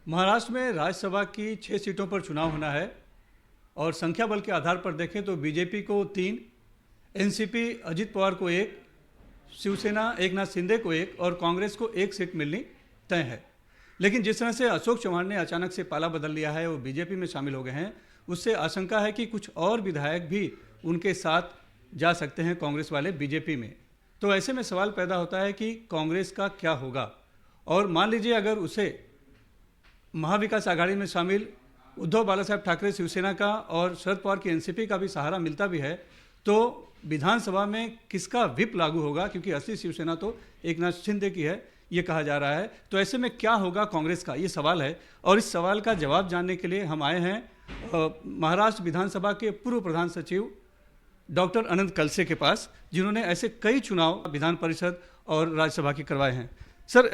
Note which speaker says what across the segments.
Speaker 1: महाराष्ट्र में राज्यसभा की 6 सीटों पर चुनाव होना है और संख्या बल के आधार पर देखें तो बीजेपी को 3, एनसीपी अजित पवार को 1, शिवसेना एकनाथ शिंदे को 1 और कांग्रेस को 1 सीट मिलनी तय है। लेकिन जिस तरह से अशोक चौहान ने अचानक से पाला बदल लिया है, वो बीजेपी में शामिल हो गए हैं, उससे आशंका है कि कुछ और विधायक भी उनके साथ जा सकते हैं कांग्रेस वाले बीजेपी में। तो ऐसे में सवाल पैदा होता है कि कांग्रेस का क्या होगा। और मान लीजिए अगर उसे महाविकास आघाड़ी में शामिल उद्धव बालासाहेब ठाकरे शिवसेना का और शरद पवार की एनसीपी का भी सहारा मिलता भी है, तो विधानसभा में किसका व्हिप लागू होगा, क्योंकि असली शिवसेना तो एकनाथ शिंदे की है, ये कहा जा रहा है। तो ऐसे में क्या होगा कांग्रेस का, ये सवाल है। और इस सवाल का जवाब जानने के लिए हम आए हैं महाराष्ट्र विधानसभा के पूर्व प्रधान सचिव डॉक्टर अनंत कलसे के पास, जिन्होंने ऐसे कई चुनाव विधान परिषद और राज्यसभा की करवाए हैं। सर,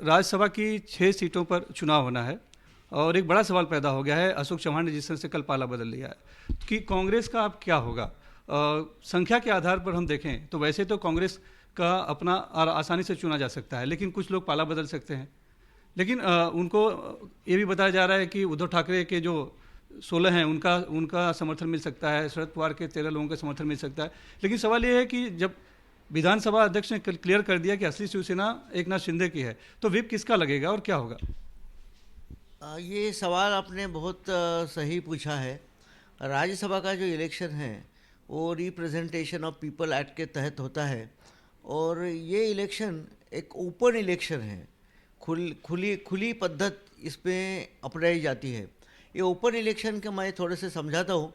Speaker 1: राज्यसभा की 6 सीटों पर चुनाव होना है और एक बड़ा सवाल पैदा हो गया है, अशोक चौहान ने जिस तरह से कल पाला बदल लिया है, कि कांग्रेस का अब क्या होगा। संख्या के आधार पर हम देखें तो वैसे तो कांग्रेस का अपना आसानी से चुना जा सकता है, लेकिन कुछ लोग पाला बदल सकते हैं। लेकिन उनको ये भी बताया जा रहा है कि उद्धव ठाकरे के जो 16 हैं उनका उनका समर्थन मिल सकता है, शरद पवार के 13 लोगों का समर्थन मिल सकता है। लेकिन सवाल ये है कि जब विधानसभा अध्यक्ष ने क्लियर कर दिया कि असली शिवसेना एकनाथ शिंदे की है, तो व्हिप किसका लगेगा और क्या होगा?
Speaker 2: ये सवाल आपने बहुत सही पूछा है। राज्यसभा का जो इलेक्शन है वो रिप्रेजेंटेशन ऑफ पीपल एक्ट के तहत होता है और ये इलेक्शन एक ओपन इलेक्शन है। खुली खुली पद्धत इसमें अपनाई जाती है। ये ओपन इलेक्शन के मैं थोड़े से समझाता हूँ।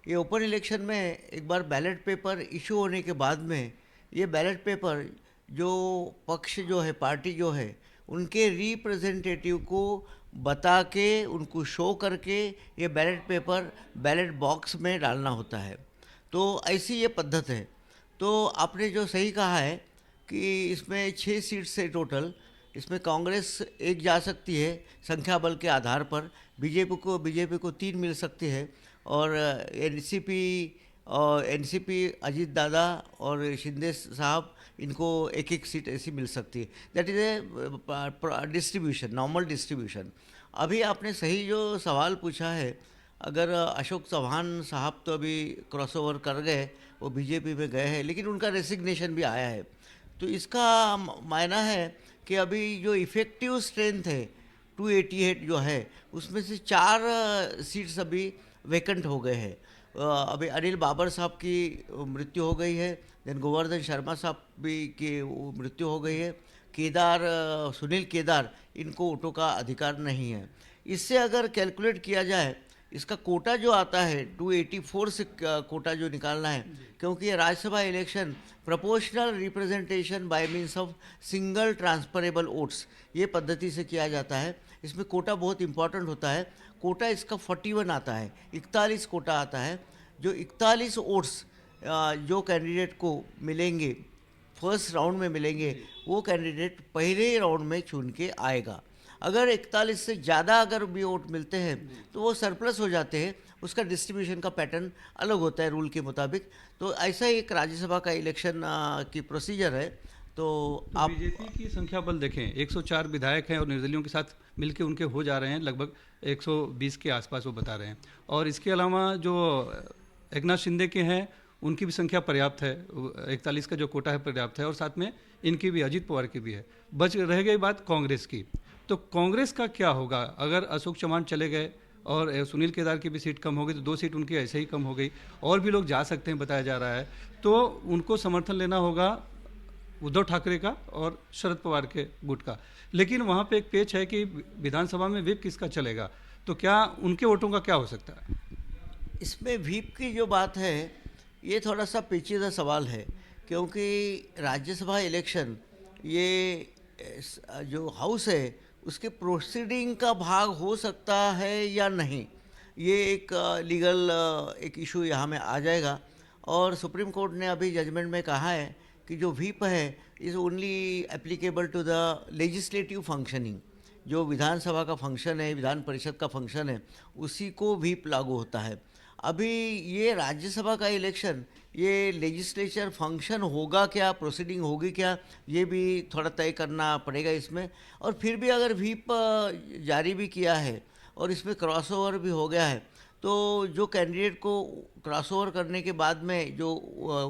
Speaker 2: ये ओपन इलेक्शन में एक बार बैलेट पेपर इशू होने के बाद में ये बैलेट पेपर जो पक्ष जो है, पार्टी जो है, उनके रिप्रेजेंटेटिव को बता के, उनको शो करके ये बैलेट पेपर बैलेट बॉक्स में डालना होता है। तो ऐसी ये पद्धत है। तो आपने जो सही कहा है कि इसमें 6 सीट्स है टोटल। इसमें कांग्रेस एक जा सकती है संख्या बल के आधार पर, बीजेपी को 3 मिल सकती है और एनसीपी अजीत दादा और शिंदे साहब, इनको एक एक सीट ऐसी मिल सकती है। That is a distribution, normal distribution. अभी आपने सही जो सवाल पूछा है, अगर अशोक चौहान साहब तो अभी क्रॉसओवर कर गए, वो बीजेपी में गए हैं, लेकिन उनका रेसिग्नेशन भी आया है। तो इसका मायना है कि अभी जो इफ़ेक्टिव स्ट्रेंथ है 288 जो है, उसमें से 4 सीट्स अभी वैकेंट हो गए हैं। अभी अनिल बाबर साहब की मृत्यु हो गई है, देन गोवर्धन शर्मा साहब भी की मृत्यु हो गई है। सुनील केदार, इनको वोटों का अधिकार नहीं है। इससे अगर कैलकुलेट किया जाए, इसका कोटा जो आता है 284 से कोटा जो निकालना है, क्योंकि ये Rajya Sabha election proportional representation bye means of single transferable votes, ये पद्धति से किया जाता है। इसमें कोटा बहुत इंपॉर्टेंट होता है। कोटा इसका 41 आता है, 41 कोटा आता है। जो 41 वोट्स जो कैंडिडेट को मिलेंगे, फर्स्ट राउंड में मिलेंगे, वो कैंडिडेट पहले राउंड में चुन के आएगा। अगर 41 से ज़्यादा अगर भी वोट मिलते हैं तो वो सरप्लस हो जाते हैं। उसका डिस्ट्रीब्यूशन का पैटर्न अलग होता है रूल के मुताबिक। तो ऐसा ही एक राज्यसभा का इलेक्शन की प्रोसीजर है। तो आप
Speaker 1: बीजेपी की संख्या बल देखें, 104 विधायक हैं और निर्दलियों के साथ मिलके उनके हो जा रहे हैं लगभग 120 के आसपास, वो बता रहे हैं। और इसके अलावा जो एकनाथ शिंदे के हैं, उनकी भी संख्या पर्याप्त है, 41 का जो कोटा है पर्याप्त है, और साथ में इनकी भी, अजीत पवार की भी है। बच रह गई बात कांग्रेस की। तो कांग्रेस का क्या होगा अगर अशोक चौहान चले गए और सुनील केदार की भी सीट कम हो गई, तो 2 सीट उनकी ऐसे ही कम हो गई, और भी लोग जा सकते हैं बताया जा रहा है। तो उनको समर्थन लेना होगा उद्धव ठाकरे का और शरद पवार के गुट का। लेकिन वहाँ पे एक पेच है कि विधानसभा में व्हिप किसका चलेगा, तो क्या उनके वोटों का क्या हो सकता है?
Speaker 2: इसमें व्हीप की जो बात है, ये थोड़ा सा पेचीदा सवाल है, क्योंकि राज्यसभा इलेक्शन ये जो हाउस है उसके प्रोसीडिंग का भाग हो सकता है या नहीं, ये एक लीगल एक इशू यहाँ में आ जाएगा। और सुप्रीम कोर्ट ने अभी जजमेंट में कहा है कि जो व्हीप है is only applicable to the legislative functioning. जो विधानसभा का फंक्शन है, विधान परिषद का फंक्शन है, उसी को व्हीप लागू होता है। अभी ये राज्यसभा का इलेक्शन, ये लेजिस्लेचर फंक्शन होगा क्या, प्रोसीडिंग होगी क्या, ये भी थोड़ा तय करना पड़ेगा इसमें। और फिर भी अगर व्हीप जारी भी किया है और इसमें क्रॉसओवर भी हो गया है, तो जो कैंडिडेट को क्रॉसओवर करने के बाद में जो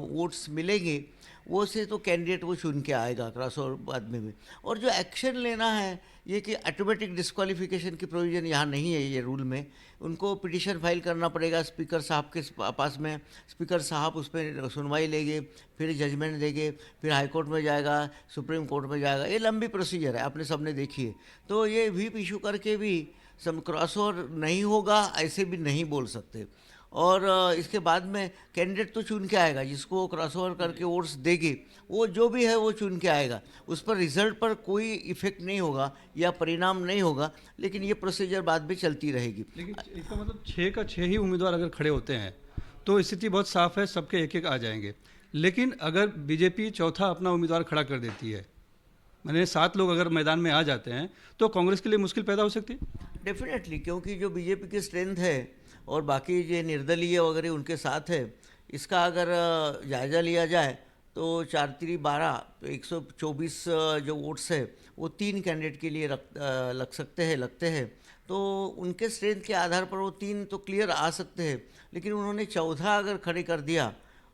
Speaker 2: वोट्स मिलेंगे, वो से तो कैंडिडेट वो चुन के आएगा क्रॉसओवर बाद में भी। और जो एक्शन लेना है, ये कि ऑटोमेटिक डिस्क्वालिफिकेशन की प्रोविज़न यहाँ नहीं है ये रूल में। उनको पिटीशन फाइल करना पड़ेगा स्पीकर साहब के पास में, स्पीकर साहब उस पर सुनवाई लेंगे, फिर जजमेंट देंगे, फिर हाई कोर्ट में जाएगा, सुप्रीम कोर्ट में जाएगा। ये लंबी प्रोसीजर है, आपने सबने देखी है। तो ये व्हीप इशू करके भी सब क्रॉसओवर नहीं होगा ऐसे भी नहीं बोल सकते। और इसके बाद में कैंडिडेट तो चुन के आएगा, जिसको क्रॉसओवर करके वोट्स देंगे वो जो भी है वो चुन के आएगा। उस पर रिजल्ट पर कोई इफेक्ट नहीं होगा या परिणाम नहीं होगा, लेकिन ये प्रोसीजर बाद में चलती रहेगी।
Speaker 1: लेकिन इसका मतलब 6 का 6 ही उम्मीदवार अगर खड़े होते हैं तो स्थिति बहुत साफ है, सबके एक एक आ जाएंगे। लेकिन अगर बीजेपी चौथा अपना उम्मीदवार खड़ा कर देती है, मैंने 7 लोग अगर मैदान में आ जाते हैं, तो कांग्रेस के लिए मुश्किल पैदा हो सकती है।
Speaker 2: डेफिनेटली, क्योंकि जो बीजेपी की स्ट्रेंथ है और बाकी जो निर्दलीय वगैरह उनके साथ है, इसका अगर जायज़ा लिया जाए तो 4×3=12, तो 124 जो वोट्स है वो 3 कैंडिडेट के लिए लगते हैं। तो उनके स्ट्रेंथ के आधार पर वो 3 तो क्लियर आ सकते हैं, लेकिन उन्होंने चौथा अगर खड़े कर दिया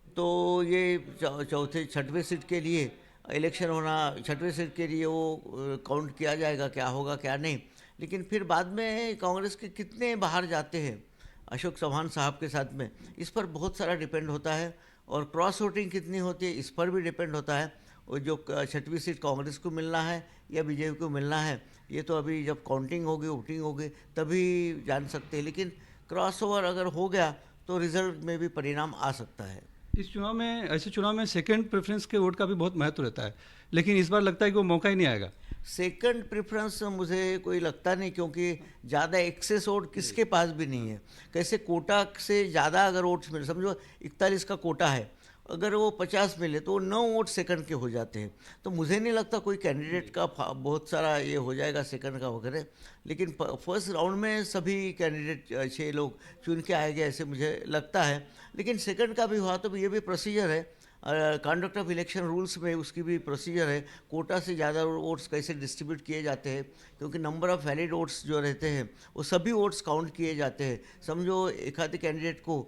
Speaker 2: तो ये चौथे 6वें सीट के लिए इलेक्शन होना, 6वें सीट के लिए वो काउंट किया जाएगा, क्या होगा क्या नहीं। लेकिन फिर बाद में कांग्रेस के कितने बाहर जाते हैं अशोक चौहान साहब के साथ में, इस पर बहुत सारा डिपेंड होता है। और क्रॉस वोटिंग कितनी होती है इस पर भी डिपेंड होता है। और जो 6वीं सीट कांग्रेस को मिलना है या बीजेपी को मिलना है, ये तो अभी जब काउंटिंग होगी, वोटिंग होगी, तभी जान सकते हैं। लेकिन क्रॉस ओवर अगर हो गया तो रिजल्ट में भी परिणाम आ सकता है।
Speaker 1: इस चुनाव में, ऐसे चुनाव में सेकंड प्रेफरेंस के वोट का भी बहुत महत्व रहता है, लेकिन इस बार लगता है कि वो मौका ही नहीं आएगा।
Speaker 2: सेकंड प्रेफरेंस मुझे कोई लगता नहीं, क्योंकि ज़्यादा एक्सेस वोट किसके पास भी नहीं है। कैसे कोटा से ज़्यादा अगर वोट्स मिले, समझो 41 का कोटा है, अगर वो 50 मिले तो 9 वोट सेकंड के हो जाते हैं। तो मुझे नहीं लगता कोई कैंडिडेट का बहुत सारा ये हो जाएगा सेकंड का वगैरह। लेकिन फर्स्ट राउंड में सभी कैंडिडेट 6 लोग चुन के आएंगे ऐसे मुझे लगता है। लेकिन सेकंड का भी हुआ तो ये भी प्रोसीजर है, कंडक्ट ऑफ इलेक्शन रूल्स में उसकी भी प्रोसीजर है। कोटा से ज़्यादा वोट्स कैसे डिस्ट्रीब्यूट किए जाते हैं, क्योंकि नंबर ऑफ़ वैलिड वोट्स जो रहते हैं वो सभी वोट्स काउंट किए जाते हैं। समझो एक आधे कैंडिडेट को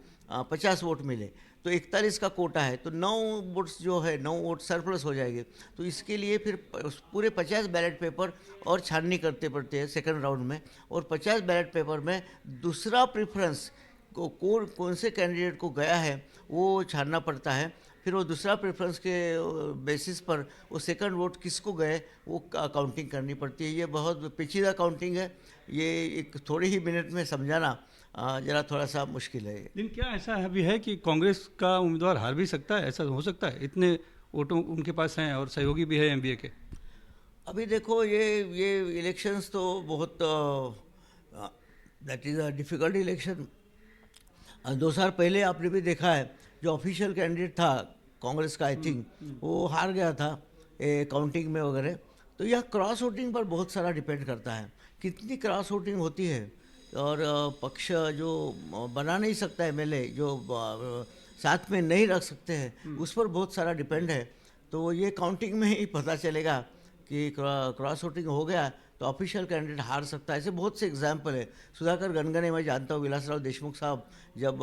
Speaker 2: 50 वोट मिले तो 41 का कोटा है, तो 9 वोट्स जो है 9 वोट सरप्लस हो जाएंगे। तो इसके लिए फिर पूरे 50 बैलेट पेपर और छाननी करते पड़ते हैं सेकंड राउंड में। और 50 बैलेट पेपर में दूसरा प्रेफरेंस को कौन से कैंडिडेट को गया है वो छानना पड़ता है। फिर वो दूसरा प्रेफरेंस के बेसिस पर वो सेकंड वोट किसको गए वो काउंटिंग करनी पड़ती है। ये बहुत पेचीदा काउंटिंग है, ये एक थोड़े ही मिनट में समझाना ज़रा थोड़ा सा मुश्किल है।
Speaker 1: लेकिन क्या ऐसा अभी है कि कांग्रेस का उम्मीदवार हार भी सकता है? ऐसा हो सकता है? इतने वोटों उनके पास हैं और सहयोगी भी है एमबीए के।
Speaker 2: अभी देखो ये इलेक्शंस तो बहुत that is a difficult election. 2 साल पहले आपने भी देखा है, जो ऑफिशियल कैंडिडेट था कांग्रेस का, आई थिंक वो हार गया था काउंटिंग में वगैरह। तो यह क्रॉस वोटिंग पर बहुत सारा डिपेंड करता है, कितनी क्रॉस वोटिंग होती है। और पक्ष जो बना नहीं सकता एमएलए, जो साथ में नहीं रख सकते हैं, उस पर बहुत सारा डिपेंड है। तो ये काउंटिंग में ही पता चलेगा कि क्रॉस वोटिंग हो गया तो ऑफिशियल कैंडिडेट हार सकता है। ऐसे बहुत से एग्जाम्पल है। सुधाकर गनगने मैं जानता हूँ, विलासराव देशमुख साहब जब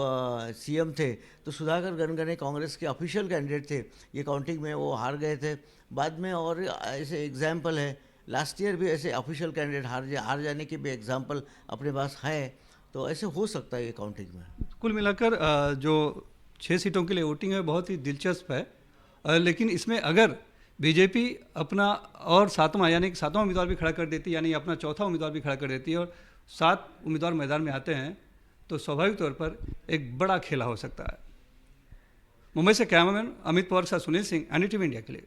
Speaker 2: सीएम थे तो सुधाकर गनगने कांग्रेस के ऑफिशियल कैंडिडेट थे, ये काउंटिंग में वो हार गए थे बाद में। और ऐसे एग्जाम्पल है, लास्ट ईयर भी ऐसे ऑफिशियल कैंडिडेट हार जाने के भी एग्जाम्पल अपने पास है। तो ऐसे हो सकता है ये काउंटिंग में।
Speaker 1: कुल मिलाकर जो 6 सीटों के लिए वोटिंग है बहुत ही दिलचस्प है। लेकिन इसमें अगर बीजेपी अपना और 7वां यानी कि 7वां उम्मीदवार भी खड़ा कर देती है, यानी अपना चौथा उम्मीदवार भी खड़ा कर देती है और 7 उम्मीदवार मैदान में आते हैं, तो स्वाभाविक तौर पर एक बड़ा खेला हो सकता है। मुंबई से कैमरामैन अमित पवार के साथ सुनील सिंह, एनडीटीवी इंडिया के लिए।